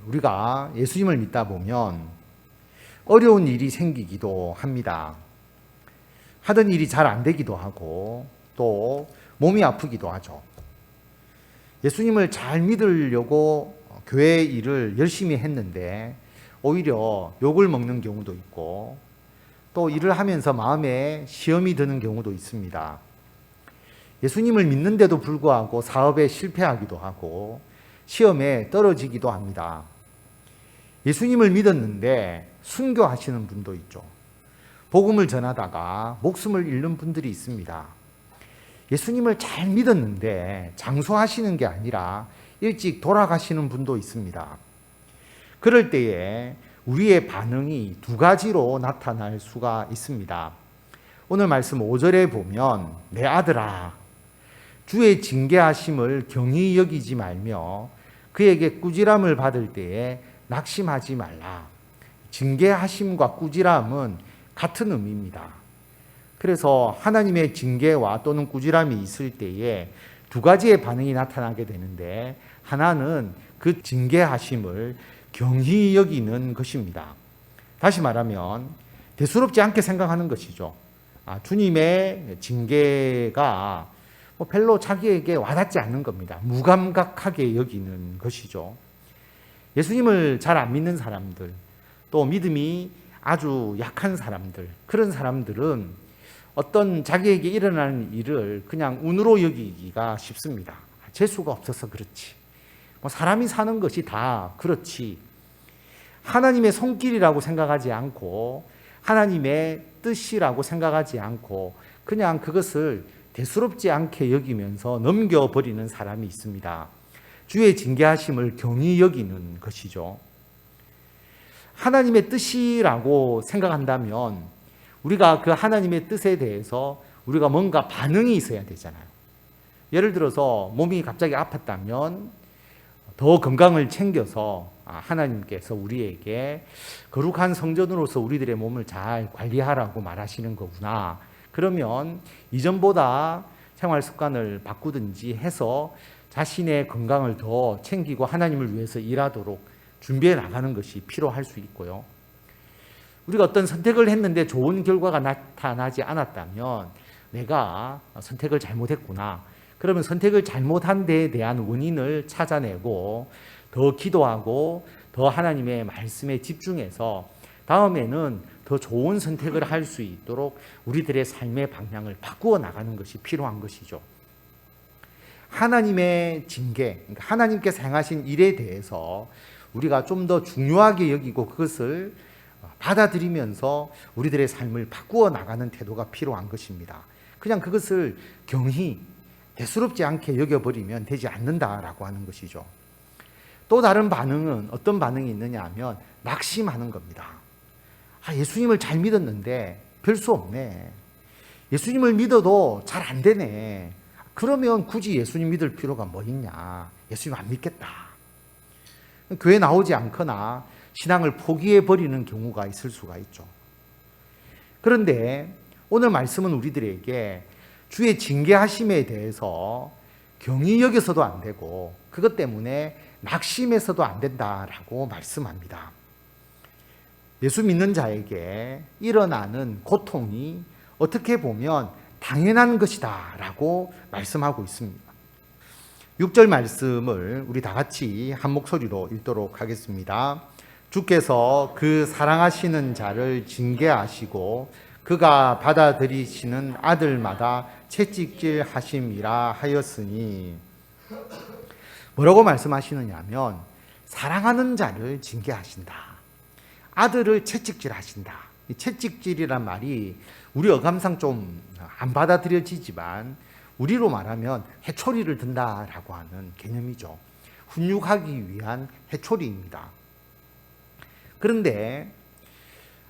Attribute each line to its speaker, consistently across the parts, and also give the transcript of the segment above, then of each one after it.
Speaker 1: 우리가 예수님을 믿다 보면 어려운 일이 생기기도 합니다. 하던 일이 잘 안 되기도 하고 또 몸이 아프기도 하죠. 예수님을 잘 믿으려고 교회 일을 열심히 했는데 오히려 욕을 먹는 경우도 있고 또 일을 하면서 마음에 시험이 드는 경우도 있습니다. 예수님을 믿는데도 불구하고 사업에 실패하기도 하고 시험에 떨어지기도 합니다. 예수님을 믿었는데 순교하시는 분도 있죠. 복음을 전하다가 목숨을 잃는 분들이 있습니다. 예수님을 잘 믿었는데 장수하시는 게 아니라 일찍 돌아가시는 분도 있습니다. 그럴 때에 우리의 반응이 두 가지로 나타날 수가 있습니다. 오늘 말씀 5절에 보면 내 아들아 주의 징계하심을 경히 여기지 말며 그에게 꾸지람을 받을 때에 낙심하지 말라. 징계하심과 꾸지람은 같은 의미입니다. 그래서 하나님의 징계와 또는 꾸지람이 있을 때에 두 가지의 반응이 나타나게 되는데 하나는 그 징계하심을 경히 여기는 것입니다. 다시 말하면 대수롭지 않게 생각하는 것이죠. 주님의 징계가 별로 자기에게 와닿지 않는 겁니다. 무감각하게 여기는 것이죠. 예수님을 잘 안 믿는 사람들, 또 믿음이 아주 약한 사람들, 그런 사람들은 어떤 자기에게 일어나는 일을 그냥 운으로 여기기가 쉽습니다. 재수가 없어서 그렇지. 사람이 사는 것이 다 그렇지. 하나님의 손길이라고 생각하지 않고 하나님의 뜻이라고 생각하지 않고 그냥 그것을 대수롭지 않게 여기면서 넘겨버리는 사람이 있습니다. 주의 징계하심을 경히 여기는 것이죠. 하나님의 뜻이라고 생각한다면 우리가 그 하나님의 뜻에 대해서 우리가 뭔가 반응이 있어야 되잖아요. 예를 들어서 몸이 갑자기 아팠다면 더 건강을 챙겨서 하나님께서 우리에게 거룩한 성전으로서 우리들의 몸을 잘 관리하라고 말하시는 거구나. 그러면 이전보다 생활 습관을 바꾸든지 해서 자신의 건강을 더 챙기고 하나님을 위해서 일하도록 준비해 나가는 것이 필요할 수 있고요. 우리가 어떤 선택을 했는데 좋은 결과가 나타나지 않았다면 내가 선택을 잘못했구나. 그러면 선택을 잘못한 데에 대한 원인을 찾아내고 더 기도하고 더 하나님의 말씀에 집중해서 다음에는 더 좋은 선택을 할 수 있도록 우리들의 삶의 방향을 바꾸어 나가는 것이 필요한 것이죠. 하나님의 징계, 그러니까 하나님께서 행하신 일에 대해서 우리가 좀 더 중요하게 여기고 그것을 받아들이면서 우리들의 삶을 바꾸어 나가는 태도가 필요한 것입니다. 그냥 그것을 경히 대수롭지 않게 여겨버리면 되지 않는다라고 하는 것이죠. 또 다른 반응은 어떤 반응이 있느냐 하면 낙심하는 겁니다. 예수님을 잘 믿었는데 별 수 없네. 예수님을 믿어도 잘 안 되네. 그러면 굳이 예수님 믿을 필요가 뭐 있냐. 예수님 안 믿겠다. 교회 나오지 않거나 신앙을 포기해버리는 경우가 있을 수가 있죠. 그런데 오늘 말씀은 우리들에게 주의 징계하심에 대해서 경히 여겨서도 안 되고 그것 때문에 낙심해서도 안 된다라고 말씀합니다. 예수 믿는 자에게 일어나는 고통이 어떻게 보면 당연한 것이다 라고 말씀하고 있습니다. 6절 말씀을 우리 다 같이 한 목소리로 읽도록 하겠습니다. 주께서 그 사랑하시는 자를 징계하시고 그가 받아들이시는 아들마다 채찍질 하심이라 하였으니 뭐라고 말씀하시느냐 하면 사랑하는 자를 징계하신다. 아들을 채찍질 하신다. 이 채찍질이란 말이 우리 어감상 좀 안 받아들여지지만 우리로 말하면 해초리를 든다라고 하는 개념이죠. 훈육하기 위한 해초리입니다. 그런데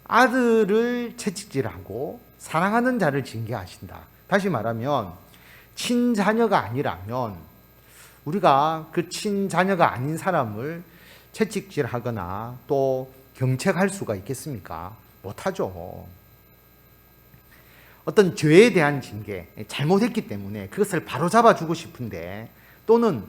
Speaker 1: 아들을 채찍질하고 사랑하는 자를 징계하신다. 다시 말하면 친자녀가 아니라면 우리가 그 친자녀가 아닌 사람을 채찍질하거나 또 경책할 수가 있겠습니까? 못하죠. 어떤 죄에 대한 징계, 잘못했기 때문에 그것을 바로잡아주고 싶은데 또는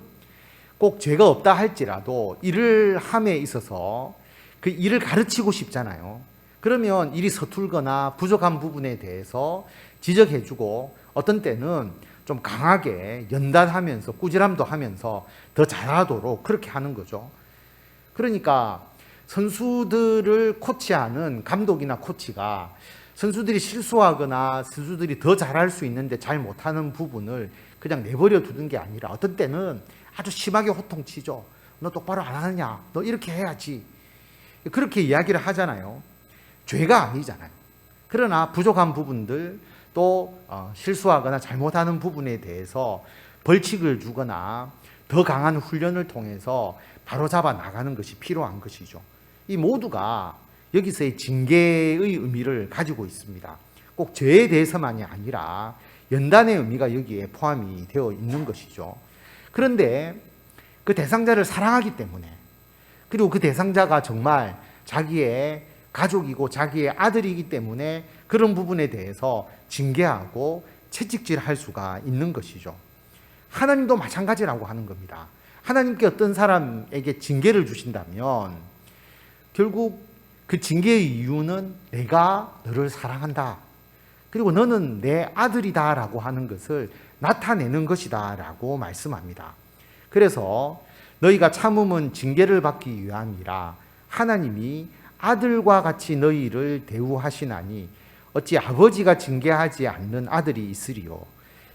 Speaker 1: 꼭 죄가 없다 할지라도 일을 함에 있어서 그 일을 가르치고 싶잖아요. 그러면 일이 서툴거나 부족한 부분에 대해서 지적해주고 어떤 때는 좀 강하게 연단하면서 꾸지람도 하면서 더 잘하도록 그렇게 하는 거죠. 그러니까 선수들을 코치하는 감독이나 코치가 선수들이 실수하거나 선수들이 더 잘할 수 있는데 잘 못하는 부분을 그냥 내버려 두는 게 아니라 어떤 때는 아주 심하게 호통치죠. 너 똑바로 안 하느냐? 너 이렇게 해야지. 그렇게 이야기를 하잖아요. 죄가 아니잖아요. 그러나 부족한 부분들 또 실수하거나 잘못하는 부분에 대해서 벌칙을 주거나 더 강한 훈련을 통해서 바로잡아 나가는 것이 필요한 것이죠. 이 모두가 여기서의 징계의 의미를 가지고 있습니다. 꼭 죄에 대해서만이 아니라 연단의 의미가 여기에 포함이 되어 있는 것이죠. 그런데 그 대상자를 사랑하기 때문에, 그리고 그 대상자가 정말 자기의 가족이고 자기의 아들이기 때문에 그런 부분에 대해서 징계하고 채찍질할 수가 있는 것이죠. 하나님도 마찬가지라고 하는 겁니다. 하나님께 어떤 사람에게 징계를 주신다면 결국 그 징계의 이유는 내가 너를 사랑한다, 그리고 너는 내 아들이다 라고 하는 것을 나타내는 것이다 라고 말씀합니다. 그래서 너희가 참음은 징계를 받기 위함이라 하나님이 아들과 같이 너희를 대우하시나니 어찌 아버지가 징계하지 않는 아들이 있으리요.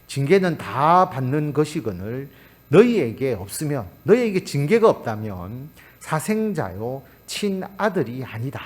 Speaker 1: 징계는 다 받는 것이거늘 너희에게 없으면, 너희에게 징계가 없다면 사생자요 친아들이 아니다.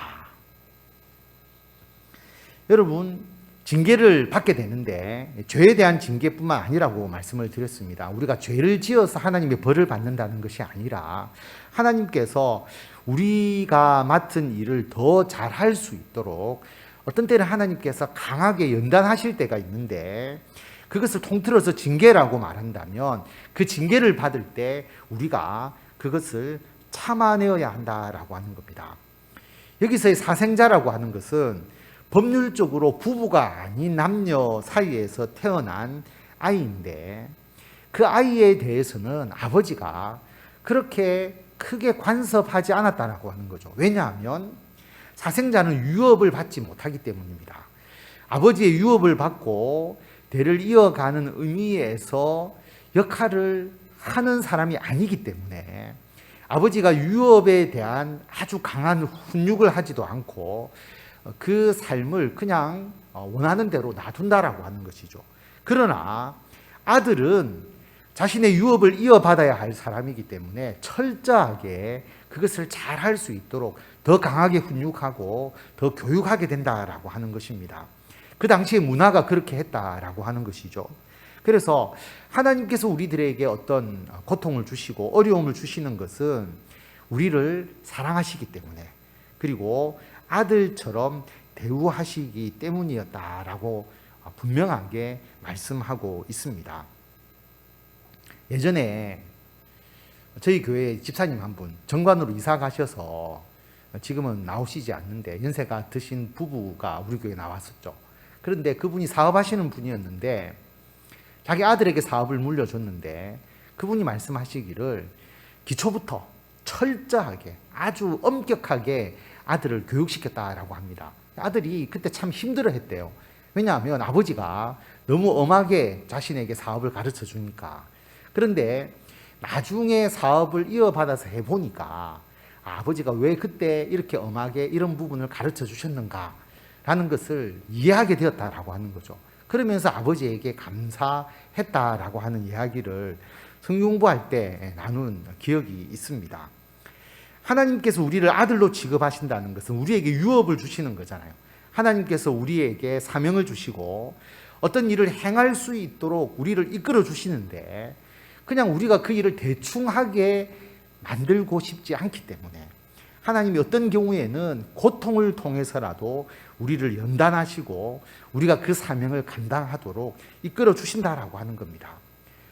Speaker 1: 여러분, 징계를 받게 되는데 죄에 대한 징계뿐만 아니라고 말씀을 드렸습니다. 우리가 죄를 지어서 하나님의 벌을 받는다는 것이 아니라 하나님께서 우리가 맡은 일을 더 잘할 수 있도록 어떤 때는 하나님께서 강하게 연단하실 때가 있는데, 그것을 통틀어서 징계라고 말한다면 그 징계를 받을 때 우리가 그것을 참아내어야 한다라고 하는 겁니다. 여기서의 사생자라고 하는 것은 법률적으로 부부가 아닌 남녀 사이에서 태어난 아이인데, 그 아이에 대해서는 아버지가 그렇게 크게 간섭하지 않았다라고 하는 거죠. 왜냐하면 사생자는 유업을 받지 못하기 때문입니다. 아버지의 유업을 받고 대를 이어가는 의미에서 역할을 하는 사람이 아니기 때문에 아버지가 유업에 대한 아주 강한 훈육을 하지도 않고 그 삶을 그냥 원하는 대로 놔둔다라고 하는 것이죠. 그러나 아들은 자신의 유업을 이어받아야 할 사람이기 때문에 철저하게 그것을 잘 할 수 있도록 더 강하게 훈육하고 더 교육하게 된다라고 하는 것입니다. 그 당시의 문화가 그렇게 했다라고 하는 것이죠. 그래서 하나님께서 우리들에게 어떤 고통을 주시고 어려움을 주시는 것은 우리를 사랑하시기 때문에, 그리고 아들처럼 대우하시기 때문이었다라고 분명하게 말씀하고 있습니다. 예전에 저희 교회 집사님 한 분 정관으로 이사 가셔서 지금은 나오시지 않는데 연세가 드신 부부가 우리 교회에 나왔었죠. 그런데 그분이 사업하시는 분이었는데 자기 아들에게 사업을 물려줬는데 그분이 말씀하시기를 기초부터 철저하게 아주 엄격하게 아들을 교육시켰다라고 합니다. 아들이 그때 참 힘들어했대요. 왜냐하면 아버지가 너무 엄하게 자신에게 사업을 가르쳐 주니까. 그런데 나중에 사업을 이어받아서 해보니까 아버지가 왜 그때 이렇게 엄하게 이런 부분을 가르쳐 주셨는가 라는 것을 이해하게 되었다라고 하는 거죠. 그러면서 아버지에게 감사했다라고 하는 이야기를 성경공부할 때 나눈 기억이 있습니다. 하나님께서 우리를 아들로 취급하신다는 것은 우리에게 유업을 주시는 거잖아요. 하나님께서 우리에게 사명을 주시고 어떤 일을 행할 수 있도록 우리를 이끌어 주시는데 그냥 우리가 그 일을 대충 하게 만들고 싶지 않기 때문에 하나님이 어떤 경우에는 고통을 통해서라도 우리를 연단하시고 우리가 그 사명을 감당하도록 이끌어 주신다라고 하는 겁니다.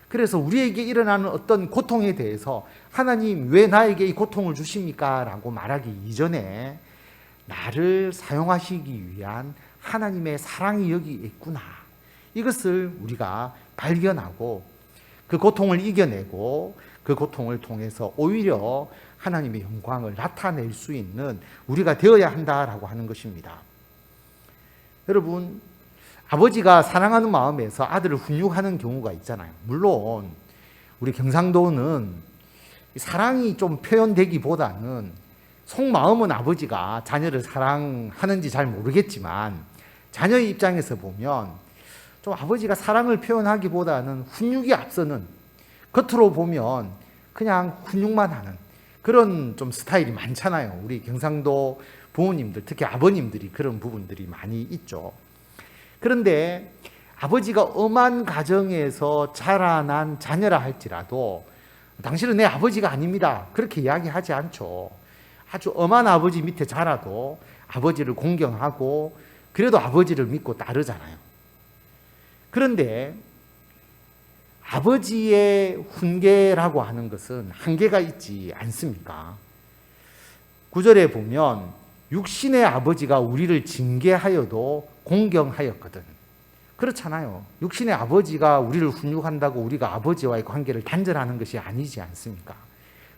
Speaker 1: 그래서 우리에게 일어나는 어떤 고통에 대해서 하나님 왜 나에게 이 고통을 주십니까? 라고 말하기 이전에 나를 사용하시기 위한 하나님의 사랑이 여기 있구나. 이것을 우리가 발견하고 그 고통을 이겨내고 그 고통을 통해서 오히려 하나님의 영광을 나타낼 수 있는 우리가 되어야 한다라고 하는 것입니다. 여러분, 아버지가 사랑하는 마음에서 아들을 훈육하는 경우가 있잖아요. 물론 우리 경상도는 사랑이 좀 표현되기보다는 속마음은 아버지가 자녀를 사랑하는지 잘 모르겠지만 자녀의 입장에서 보면 좀 아버지가 사랑을 표현하기보다는 훈육이 앞서는, 겉으로 보면 그냥 훈육만 하는 그런 좀 스타일이 많잖아요. 우리 경상도 부모님들, 특히 아버님들이 그런 부분들이 많이 있죠. 그런데 아버지가 엄한 가정에서 자라난 자녀라 할지라도 당신은 내 아버지가 아닙니다, 그렇게 이야기하지 않죠. 아주 엄한 아버지 밑에 자라도 아버지를 공경하고 그래도 아버지를 믿고 따르잖아요. 그런데 아버지의 훈계라고 하는 것은 한계가 있지 않습니까? 9절에 보면 육신의 아버지가 우리를 징계하여도 공경하였거든. 그렇잖아요. 육신의 아버지가 우리를 훈육한다고 우리가 아버지와의 관계를 단절하는 것이 아니지 않습니까?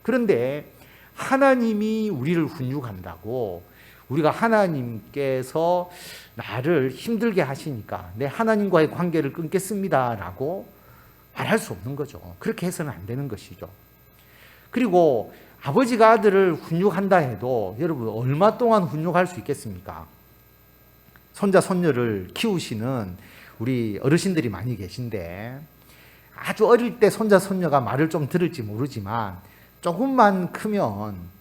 Speaker 1: 그런데 하나님이 우리를 훈육한다고 우리가 하나님께서 나를 힘들게 하시니까 내 하나님과의 관계를 끊겠습니다라고 말할 수 없는 거죠. 그렇게 해서는 안 되는 것이죠. 그리고 아버지가 아들을 훈육한다 해도 여러분 얼마 동안 훈육할 수 있겠습니까? 손자 손녀를 키우시는 우리 어르신들이 많이 계신데 아주 어릴 때 손자 손녀가 말을 좀 들을지 모르지만 조금만 크면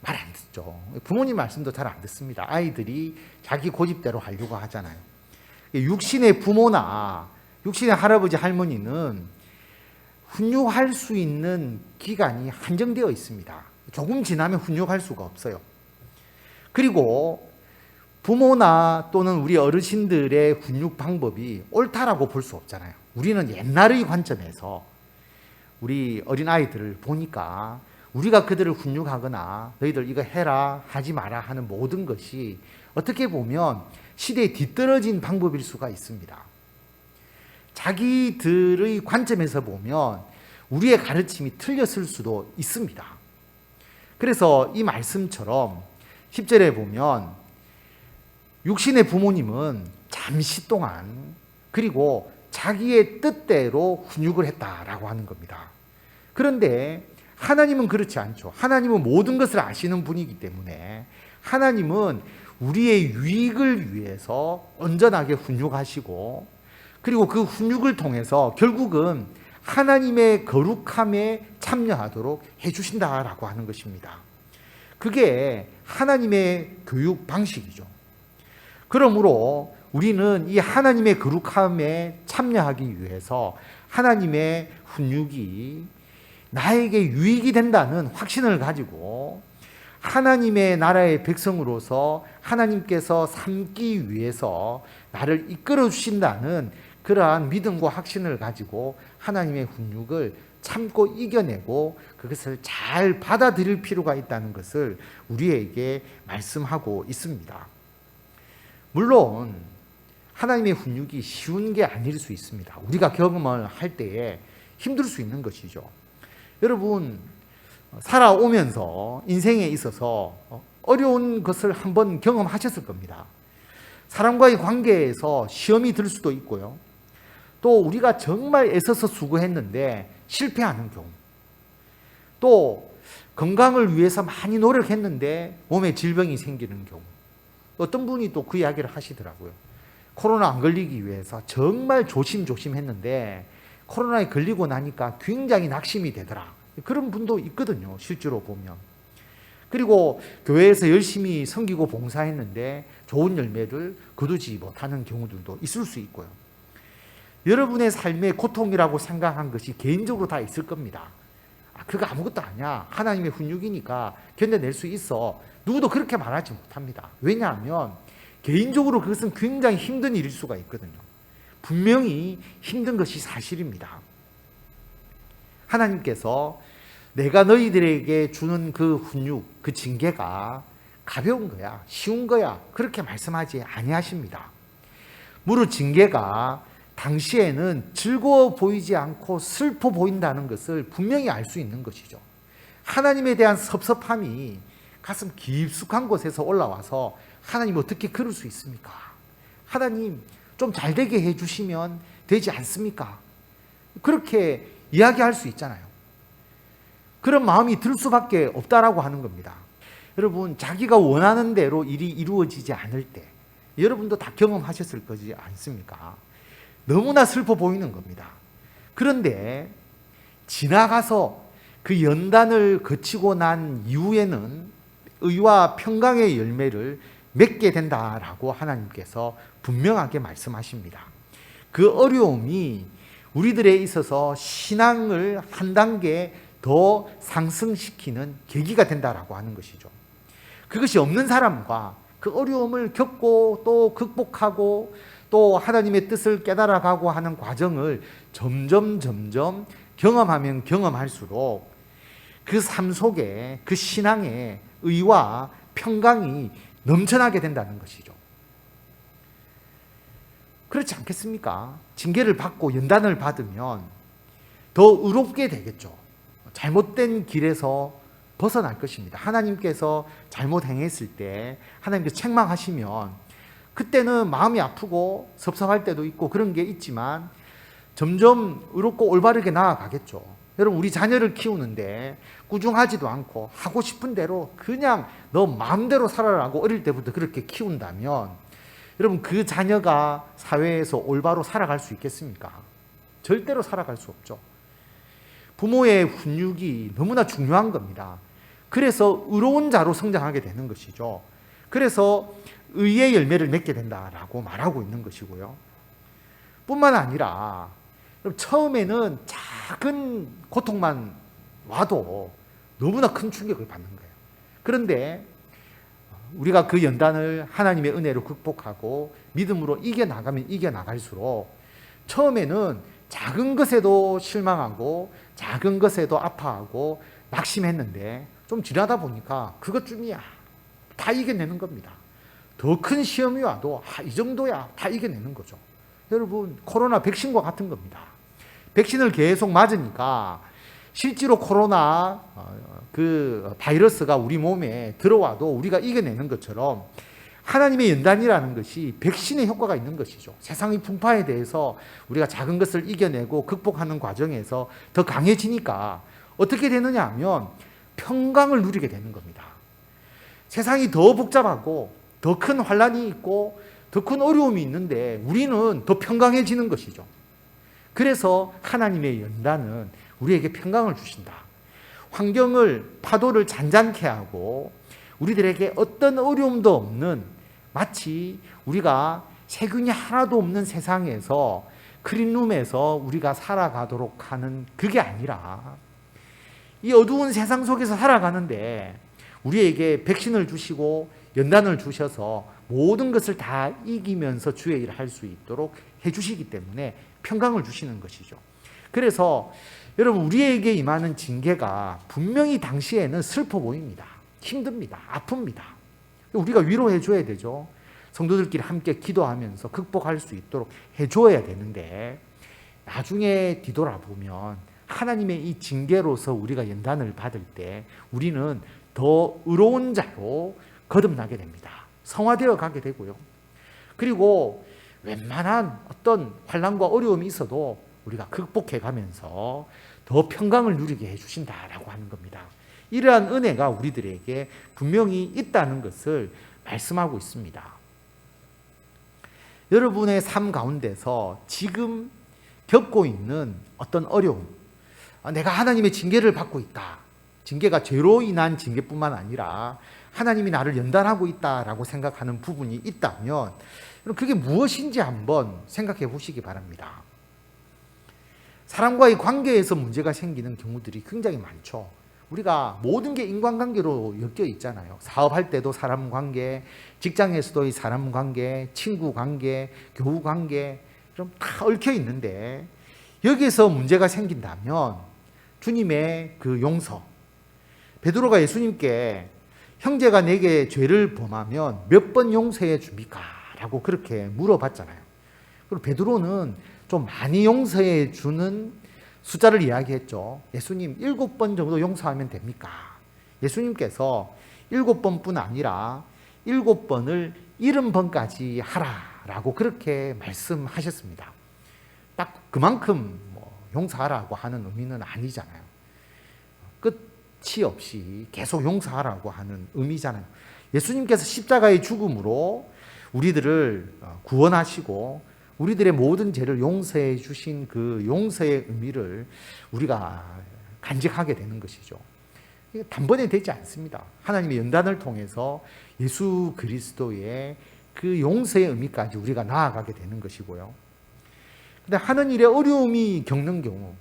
Speaker 1: 말 안 듣죠. 부모님 말씀도 잘 안 듣습니다. 아이들이 자기 고집대로 하려고 하잖아요. 육신의 부모나 육신의 할아버지 할머니는 훈육할 수 있는 기간이 한정되어 있습니다. 조금 지나면 훈육할 수가 없어요. 그리고 부모나 또는 우리 어르신들의 훈육 방법이 옳다라고 볼 수 없잖아요. 우리는 옛날의 관점에서 우리 어린아이들을 보니까 우리가 그들을 훈육하거나 너희들 이거 해라 하지 마라 하는 모든 것이 어떻게 보면 시대에 뒤떨어진 방법일 수가 있습니다. 자기들의 관점에서 보면 우리의 가르침이 틀렸을 수도 있습니다. 그래서 이 말씀처럼 10절에 보면 육신의 부모님은 잠시 동안 그리고 자기의 뜻대로 훈육을 했다라고 하는 겁니다. 그런데 하나님은 그렇지 않죠. 하나님은 모든 것을 아시는 분이기 때문에 하나님은 우리의 유익을 위해서 온전하게 훈육하시고 그리고 그 훈육을 통해서 결국은 하나님의 거룩함에 참여하도록 해주신다라고 하는 것입니다. 그게 하나님의 교육 방식이죠. 그러므로 우리는 이 하나님의 거룩함에 참여하기 위해서 하나님의 훈육이 나에게 유익이 된다는 확신을 가지고 하나님의 나라의 백성으로서 하나님께서 삼기 위해서 나를 이끌어 주신다는 그러한 믿음과 확신을 가지고 하나님의 훈육을 참고 이겨내고 그것을 잘 받아들일 필요가 있다는 것을 우리에게 말씀하고 있습니다. 물론 하나님의 훈육이 쉬운 게 아닐 수 있습니다. 우리가 경험을 할 때에 힘들 수 있는 것이죠. 여러분 살아오면서 인생에 있어서 어려운 것을 한번 경험하셨을 겁니다. 사람과의 관계에서 시험이 들 수도 있고요. 또 우리가 정말 애써서 수고했는데 실패하는 경우, 또 건강을 위해서 많이 노력했는데 몸에 질병이 생기는 경우, 어떤 분이 또 그 이야기를 하시더라고요. 코로나 안 걸리기 위해서 정말 조심했는데 코로나에 걸리고 나니까 굉장히 낙심이 되더라. 그런 분도 있거든요, 실제로 보면. 그리고 교회에서 열심히 섬기고 봉사했는데 좋은 열매를 거두지 못하는 경우들도 있을 수 있고요. 여러분의 삶의 고통이라고 생각한 것이 개인적으로 다 있을 겁니다. 그거 아무것도 아니야, 하나님의 훈육이니까 견뎌낼 수 있어. 누구도 그렇게 말하지 못합니다. 왜냐하면 개인적으로 그것은 굉장히 힘든 일일 수가 있거든요. 분명히 힘든 것이 사실입니다. 하나님께서 내가 너희들에게 주는 그 훈육, 그 징계가 가벼운 거야, 쉬운 거야, 그렇게 말씀하지 아니하십니다. 무릇 징계가 당시에는 즐거워 보이지 않고 슬퍼 보인다는 것을 분명히 알 수 있는 것이죠. 하나님에 대한 섭섭함이 가슴 깊숙한 곳에서 올라와서 하나님 어떻게 그럴 수 있습니까? 하나님 좀 잘되게 해주시면 되지 않습니까? 그렇게 이야기할 수 있잖아요. 그런 마음이 들 수밖에 없다라고 하는 겁니다. 여러분, 자기가 원하는 대로 일이 이루어지지 않을 때 여러분도 다 경험하셨을 거지 않습니까? 너무나 슬퍼 보이는 겁니다. 그런데 지나가서 그 연단을 거치고 난 이후에는 의와 평강의 열매를 맺게 된다라고 하나님께서 분명하게 말씀하십니다. 그 어려움이 우리들에 있어서 신앙을 한 단계 더 상승시키는 계기가 된다라고 하는 것이죠. 그것이 없는 사람과 그 어려움을 겪고 또 극복하고 또 하나님의 뜻을 깨달아가고 하는 과정을 점점 경험하면 경험할수록 그 삶 속에 그 신앙의 의와 평강이 넘쳐나게 된다는 것이죠. 그렇지 않겠습니까? 징계를 받고 연단을 받으면 더 의롭게 되겠죠. 잘못된 길에서 벗어날 것입니다. 하나님께서 잘못 행했을 때 하나님께서 책망하시면 그때는 마음이 아프고 섭섭할 때도 있고 그런 게 있지만 점점 의롭고 올바르게 나아가겠죠. 여러분, 우리 자녀를 키우는데 꾸중하지도 않고 하고 싶은 대로 그냥 너 마음대로 살아라고 어릴 때부터 그렇게 키운다면 여러분, 그 자녀가 사회에서 올바로 살아갈 수 있겠습니까? 절대로 살아갈 수 없죠. 부모의 훈육이 너무나 중요한 겁니다. 그래서 의로운 자로 성장하게 되는 것이죠. 그래서 의의 열매를 맺게 된다라고 말하고 있는 것이고요. 뿐만 아니라 처음에는 작은 고통만 와도 너무나 큰 충격을 받는 거예요. 그런데 우리가 그 연단을 하나님의 은혜로 극복하고 믿음으로 이겨나가면 이겨나갈수록 처음에는 작은 것에도 실망하고 작은 것에도 아파하고 낙심했는데 좀 지나다 보니까 그것쯤이야 다 이겨내는 겁니다. 더 큰 시험이 와도 이 정도야 다 이겨내는 거죠. 여러분, 코로나 백신과 같은 겁니다. 백신을 계속 맞으니까 실제로 코로나 그 바이러스가 우리 몸에 들어와도 우리가 이겨내는 것처럼 하나님의 연단이라는 것이 백신의 효과가 있는 것이죠. 세상의 풍파에 대해서 우리가 작은 것을 이겨내고 극복하는 과정에서 더 강해지니까 어떻게 되느냐 하면 평강을 누리게 되는 겁니다. 세상이 더 복잡하고 더 큰 환란이 있고 더 큰 어려움이 있는데 우리는 더 평강해지는 것이죠. 그래서 하나님의 연단은 우리에게 평강을 주신다. 환경을, 파도를 잔잔케 하고 우리들에게 어떤 어려움도 없는, 마치 우리가 세균이 하나도 없는 세상에서 클린룸에서 우리가 살아가도록 하는 그게 아니라 이 어두운 세상 속에서 살아가는데 우리에게 백신을 주시고 연단을 주셔서 모든 것을 다 이기면서 주의 일을 할 수 있도록 해주시기 때문에 평강을 주시는 것이죠. 그래서 여러분, 우리에게 임하는 징계가 분명히 당시에는 슬퍼 보입니다. 힘듭니다. 아픕니다. 우리가 위로해 줘야 되죠. 성도들끼리 함께 기도하면서 극복할 수 있도록 해줘야 되는데 나중에 뒤돌아보면 하나님의 이 징계로서 우리가 연단을 받을 때 우리는 더 의로운 자로 거듭나게 됩니다. 성화되어 가게 되고요. 그리고 웬만한 어떤 환난과 어려움이 있어도 우리가 극복해 가면서 더 평강을 누리게 해주신다라고 하는 겁니다. 이러한 은혜가 우리들에게 분명히 있다는 것을 말씀하고 있습니다. 여러분의 삶 가운데서 지금 겪고 있는 어떤 어려움, 내가 하나님의 징계를 받고 있다. 징계가 죄로 인한 징계뿐만 아니라 하나님이 나를 연단하고 있다라고 생각하는 부분이 있다면 그게 무엇인지 한번 생각해 보시기 바랍니다. 사람과의 관계에서 문제가 생기는 경우들이 굉장히 많죠. 우리가 모든 게 인간관계로 엮여 있잖아요. 사업할 때도 사람 관계, 직장에서도 사람 관계, 친구 관계, 교우 관계 좀 다 얽혀 있는데 여기에서 문제가 생긴다면 주님의 그 용서, 베드로가 예수님께 형제가 내게 죄를 범하면 몇 번 용서해 줍니까? 라고 그렇게 물어봤잖아요. 그리고 베드로는 좀 많이 용서해 주는 숫자를 이야기했죠. 예수님 7번 정도 용서하면 됩니까? 예수님께서 7번뿐 아니라 7번을 70번까지 하라라고 그렇게 말씀하셨습니다. 딱 그만큼 용서하라고 하는 의미는 아니잖아요. 끝이 없이 계속 용서하라고 하는 의미잖아요. 예수님께서 십자가의 죽음으로 우리들을 구원하시고 우리들의 모든 죄를 용서해 주신 그 용서의 의미를 우리가 간직하게 되는 것이죠. 이게 단번에 되지 않습니다. 하나님의 연단을 통해서 예수 그리스도의 그 용서의 의미까지 우리가 나아가게 되는 것이고요. 근데 하는 일에 어려움이 겪는 경우,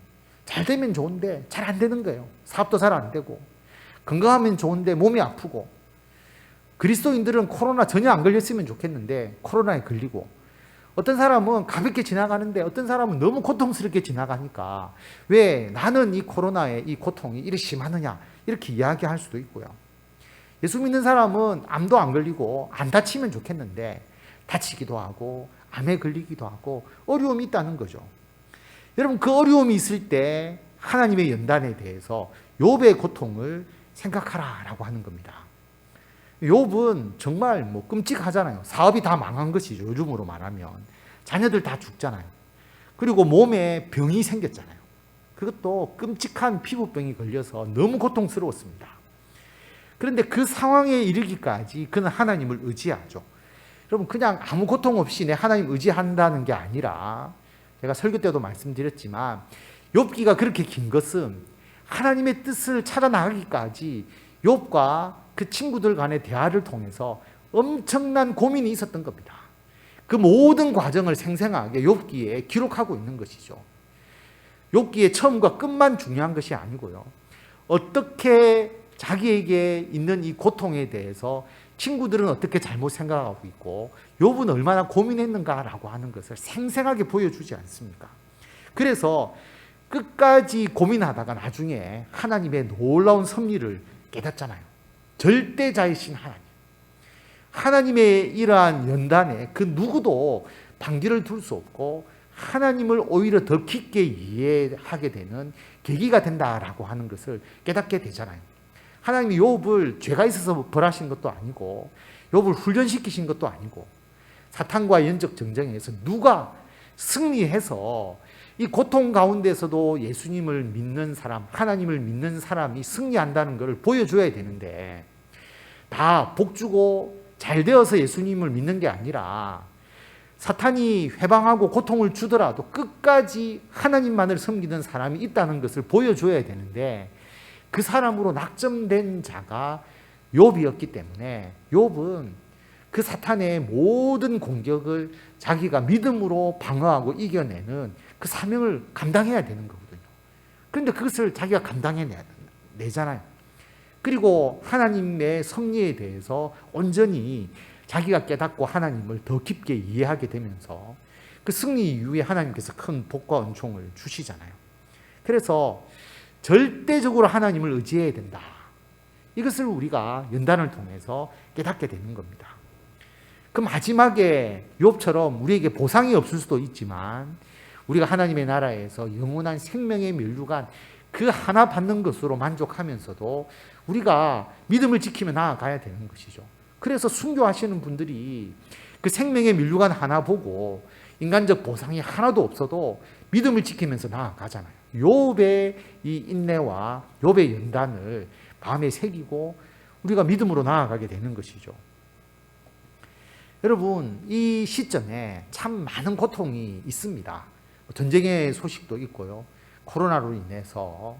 Speaker 1: 잘 되면 좋은데 잘 안 되는 거예요. 사업도 잘 안 되고, 건강하면 좋은데 몸이 아프고, 그리스도인들은 코로나 전혀 안 걸렸으면 좋겠는데 코로나에 걸리고, 어떤 사람은 가볍게 지나가는데 어떤 사람은 너무 고통스럽게 지나가니까 왜 나는 이 코로나의 이 고통이 이렇게 심하느냐 이렇게 이야기할 수도 있고요. 예수 믿는 사람은 암도 안 걸리고 안 다치면 좋겠는데 다치기도 하고 암에 걸리기도 하고 어려움이 있다는 거죠. 여러분, 그 어려움이 있을 때 하나님의 연단에 대해서 욥의 고통을 생각하라라고 하는 겁니다. 욥은 정말 끔찍하잖아요. 사업이 다 망한 것이죠. 요즘으로 말하면 자녀들 다 죽잖아요. 그리고 몸에 병이 생겼잖아요. 그것도 끔찍한 피부병이 걸려서 너무 고통스러웠습니다. 그런데 그 상황에 이르기까지 그는 하나님을 의지하죠. 여러분, 그냥 아무 고통 없이 내 하나님 의지한다는 게 아니라, 제가 설교 때도 말씀드렸지만 욥기가 그렇게 긴 것은 하나님의 뜻을 찾아 나가기까지 욥과 그 친구들 간의 대화를 통해서 엄청난 고민이 있었던 겁니다. 그 모든 과정을 생생하게 욥기에 기록하고 있는 것이죠. 욥기의 처음과 끝만 중요한 것이 아니고요. 어떻게 자기에게 있는 이 고통에 대해서 친구들은 어떻게 잘못 생각하고 있고 욥은 얼마나 고민했는가라고 하는 것을 생생하게 보여주지 않습니까? 그래서 끝까지 고민하다가 나중에 하나님의 놀라운 섭리를 깨닫잖아요. 절대자이신 하나님, 하나님의 이러한 연단에 그 누구도 방귀를 둘 수 없고 하나님을 오히려 더 깊게 이해하게 되는 계기가 된다라고 하는 것을 깨닫게 되잖아요. 하나님이 욥을 죄가 있어서 벌하신 것도 아니고 욥을 훈련시키신 것도 아니고 사탄과 영적 전쟁에서 누가 승리해서 이 고통 가운데서도 예수님을 믿는 사람, 하나님을 믿는 사람이 승리한다는 것을 보여줘야 되는데, 다 복주고 잘 되어서 예수님을 믿는 게 아니라 사탄이 회방하고 고통을 주더라도 끝까지 하나님만을 섬기는 사람이 있다는 것을 보여줘야 되는데, 그 사람으로 낙점된 자가 욥이었기 때문에 욥은 그 사탄의 모든 공격을 자기가 믿음으로 방어하고 이겨내는 그 사명을 감당해야 되는 거거든요. 그런데 그것을 자기가 감당해내잖아요. 그리고 하나님의 섭리에 대해서 온전히 자기가 깨닫고 하나님을 더 깊게 이해하게 되면서 그 승리 이후에 하나님께서 큰 복과 은총을 주시잖아요. 그래서 절대적으로 하나님을 의지해야 된다. 이것을 우리가 연단을 통해서 깨닫게 되는 겁니다. 그 마지막에 욥처럼 우리에게 보상이 없을 수도 있지만 우리가 하나님의 나라에서 영원한 생명의 면류관 그 하나 받는 것으로 만족하면서도 우리가 믿음을 지키며 나아가야 되는 것이죠. 그래서 순교하시는 분들이 그 생명의 면류관 하나 보고 인간적 보상이 하나도 없어도 믿음을 지키면서 나아가잖아요. 욥의 이 인내와 욥의 연단을 마음에 새기고 우리가 믿음으로 나아가게 되는 것이죠. 여러분, 이 시점에 참 많은 고통이 있습니다. 전쟁의 소식도 있고요. 코로나로 인해서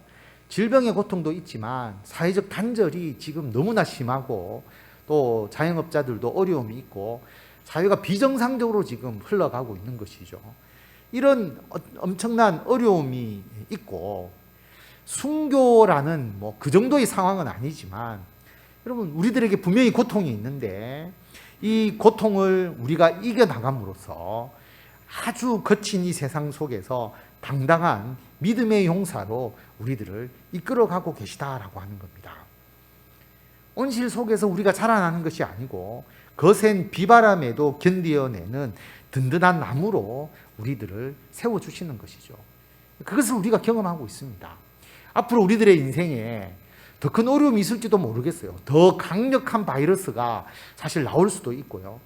Speaker 1: 질병의 고통도 있지만 사회적 단절이 지금 너무나 심하고 또 자영업자들도 어려움이 있고 사회가 비정상적으로 지금 흘러가고 있는 것이죠. 이런 엄청난 어려움이 있고 순교라는 그 정도의 상황은 아니지만 여러분, 우리들에게 분명히 고통이 있는데 이 고통을 우리가 이겨나감으로써 아주 거친 이 세상 속에서 당당한 믿음의 용사로 우리들을 이끌어가고 계시다라고 하는 겁니다. 온실 속에서 우리가 자라나는 것이 아니고 거센 비바람에도 견디어내는 든든한 나무로 우리들을 세워주시는 것이죠. 그것을 우리가 경험하고 있습니다. 앞으로 우리들의 인생에 더 큰 어려움이 있을지도 모르겠어요. 더 강력한 바이러스가 사실 나올 수도 있고요.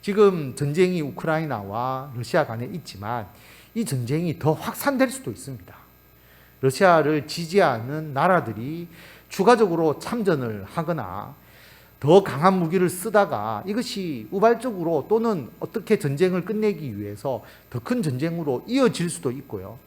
Speaker 1: 지금 전쟁이 우크라이나와 러시아 간에 있지만 이 전쟁이 더 확산될 수도 있습니다. 러시아를 지지하는 나라들이 추가적으로 참전을 하거나 더 강한 무기를 쓰다가 이것이 우발적으로 또는 어떻게 전쟁을 끝내기 위해서 더 큰 전쟁으로 이어질 수도 있고요.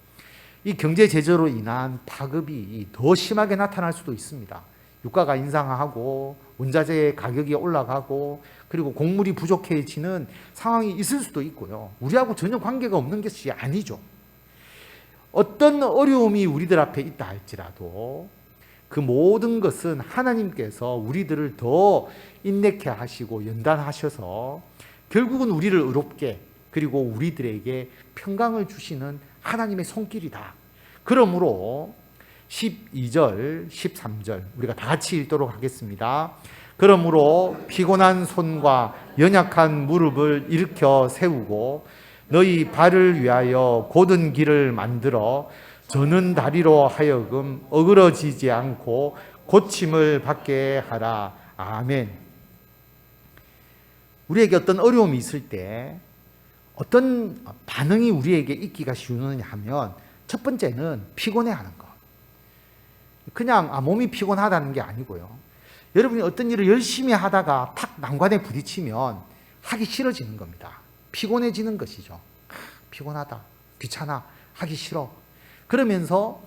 Speaker 1: 이 경제 제재로 인한 파급이 더 심하게 나타날 수도 있습니다. 유가가 인상하고 원자재 가격이 올라가고 그리고 곡물이 부족해지는 상황이 있을 수도 있고요. 우리하고 전혀 관계가 없는 것이 아니죠. 어떤 어려움이 우리들 앞에 있다 할지라도 그 모든 것은 하나님께서 우리들을 더 인내케 하시고 연단하셔서 결국은 우리를 의롭게 그리고 우리들에게 평강을 주시는 하나님의 손길이다. 그러므로 12절, 13절 우리가 다 같이 읽도록 하겠습니다. 그러므로 피곤한 손과 연약한 무릎을 일으켜 세우고 너희 발을 위하여 곧은 길을 만들어 저는 다리로 하여금 어그러지지 않고 고침을 받게 하라. 아멘. 우리에게 어떤 어려움이 있을 때 어떤 반응이 우리에게 있기가 쉬우느냐 하면 첫 번째는 피곤해하는 것. 그냥 몸이 피곤하다는 게 아니고요. 여러분이 어떤 일을 열심히 하다가 탁 난관에 부딪히면 하기 싫어지는 겁니다. 피곤해지는 것이죠. 피곤하다, 귀찮아, 하기 싫어. 그러면서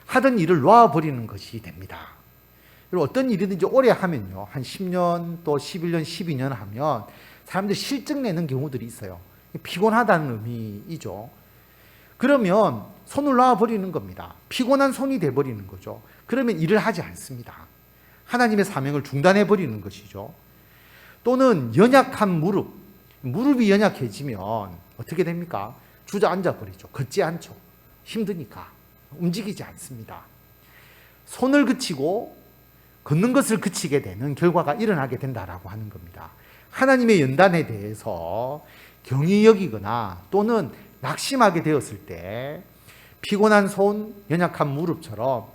Speaker 1: 하던 일을 놔버리는 것이 됩니다. 그리고 어떤 일이든지 오래 하면요. 한 10년 또 11년, 12년 하면 사람들이 실증 내는 경우들이 있어요. 피곤하다는 의미이죠. 그러면 손을 놔버리는 겁니다. 피곤한 손이 돼버리는 거죠. 그러면 일을 하지 않습니다. 하나님의 사명을 중단해버리는 것이죠. 또는 연약한 무릎이 연약해지면 어떻게 됩니까? 주저앉아 버리죠. 걷지 않죠. 힘드니까 움직이지 않습니다. 손을 그치고 걷는 것을 그치게 되는 결과가 일어나게 된다라고 하는 겁니다. 하나님의 연단에 대해서 경히 여기거나 또는 낙심하게 되었을 때 피곤한 손, 연약한 무릎처럼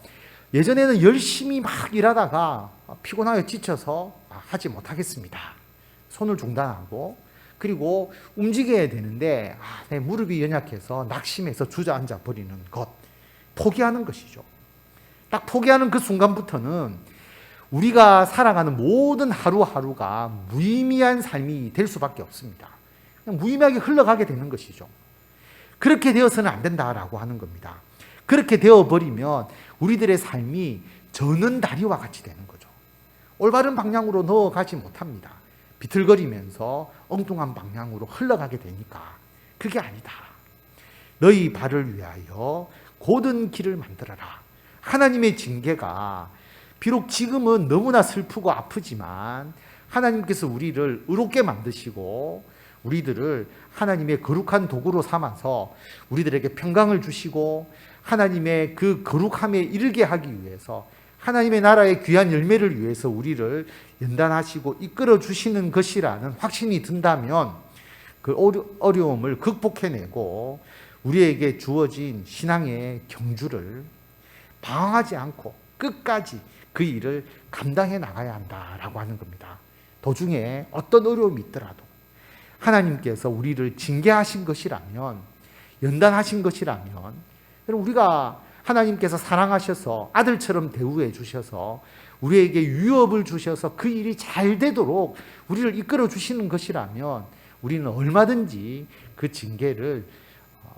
Speaker 1: 예전에는 열심히 막 일하다가 피곤하게 지쳐서 하지 못하겠습니다. 손을 중단하고 그리고 움직여야 되는데 내 무릎이 연약해서 낙심해서 주저앉아 버리는 것, 포기하는 것이죠. 딱 포기하는 그 순간부터는 우리가 살아가는 모든 하루하루가 무의미한 삶이 될 수밖에 없습니다. 그냥 무의미하게 흘러가게 되는 것이죠. 그렇게 되어서는 안 된다라고 하는 겁니다. 그렇게 되어버리면 우리들의 삶이 저는 다리와 같이 되는 거죠. 올바른 방향으로 넣어가지 못합니다. 비틀거리면서 엉뚱한 방향으로 흘러가게 되니까 그게 아니다. 너희 발을 위하여 곧은 길을 만들어라. 하나님의 징계가 비록 지금은 너무나 슬프고 아프지만 하나님께서 우리를 의롭게 만드시고 우리들을 하나님의 거룩한 도구로 삼아서 우리들에게 평강을 주시고 하나님의 그 거룩함에 이르게 하기 위해서 하나님의 나라의 귀한 열매를 위해서 우리를 연단하시고 이끌어 주시는 것이라는 확신이 든다면 그 어려움을 극복해내고 우리에게 주어진 신앙의 경주를 방황하지 않고 끝까지 그 일을 감당해 나가야 한다라고 하는 겁니다. 도중에 어떤 어려움이 있더라도 하나님께서 우리를 징계하신 것이라면, 연단하신 것이라면, 우리가 하나님께서 사랑하셔서 아들처럼 대우해 주셔서 우리에게 유업을 주셔서 그 일이 잘 되도록 우리를 이끌어 주시는 것이라면 우리는 얼마든지 그 징계를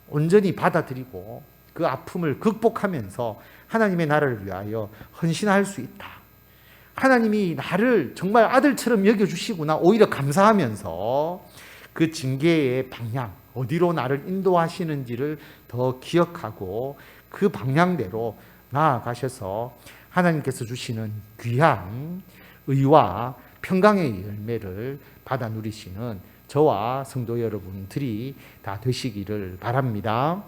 Speaker 1: 온전히 받아들이고 그 아픔을 극복하면서 하나님의 나라를 위하여 헌신할 수 있다. 하나님이 나를 정말 아들처럼 여겨주시구나 오히려 감사하면서 그 징계의 방향, 어디로 나를 인도하시는지를 더 기억하고 그 방향대로 나아가셔서 하나님께서 주시는 귀한 의와 평강의 열매를 받아 누리시는 저와 성도 여러분들이 다 되시기를 바랍니다.